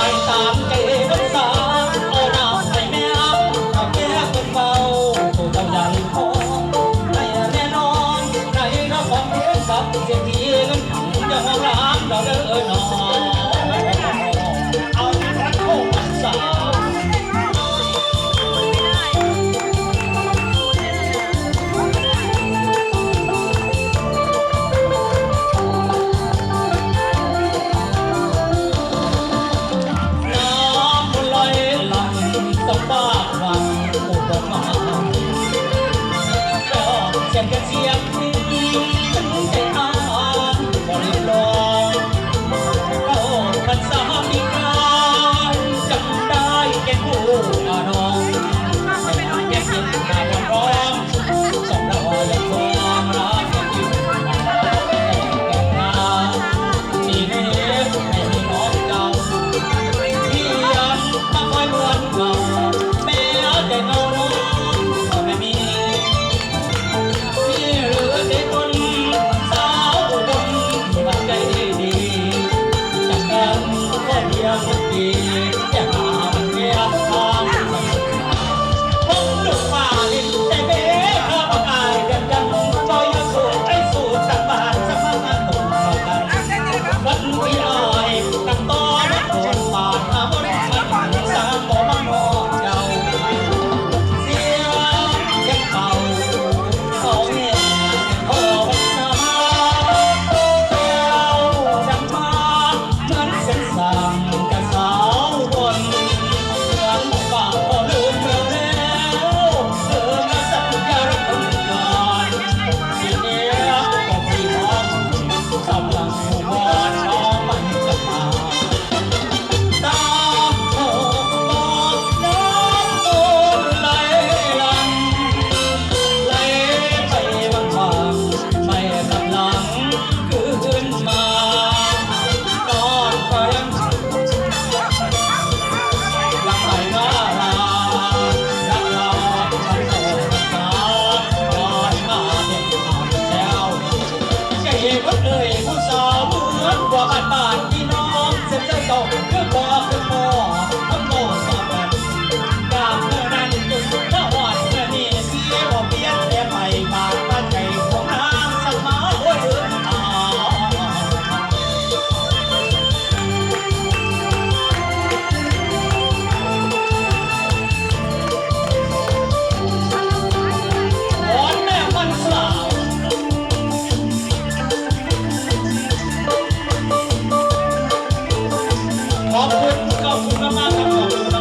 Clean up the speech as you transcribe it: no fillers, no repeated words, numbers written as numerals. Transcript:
ายตามใจน้องสาวเอาหน้าให้แม่เอาแก้คนเบาตัวเจ้าใหญ่พอให้แน่นอนในเราของเลี้ยงกับเสียทีเงินถังจะห้องร้านเราเด้อหนอเอารักโคมันสาว ต้องบ้าหวังผู้ดอกไม้ดอกเสียงกระเจี๊ยบนี้ฉันได้อ่านบริลองเข้าพรรษามีการจำได้แก่ผู้อาน้องแต่แก่เสียงหาวันร้องสองเรายังความรักยังอยู่แต่งงานมีเล็บให้น้องเก่าที่ยังมาคอยเหมือนเก่าแต่เงาน้องก็ไม่มีที่เหลือแต่คนสาวคนที่มันใจดีจากกันก็เพียงดีอยากหามันเพียงทางผมลูกป่าลินแต่เบ้ข้าบังอายกันกันก็ยังสู้ไอ้สู้สักบาทสักมาตรงเท่ากันวันที่อายตั้งต้อนโดนบาดหาบนมันสามบ่มาหมอเจ้าผู้สาวเหมือนกว่าบ้านพี่น้องเส้นใจเก่าคือบ่คือพ่อทั้งโม่สอบกันกาบเมื่อนั้นจุดเมื่อหอดเมื่อนี้เสียบ่เปลี่ยนแต่ไปบาดบ้านใจของนางสักมาโอ้ยขอบคุณมากครับ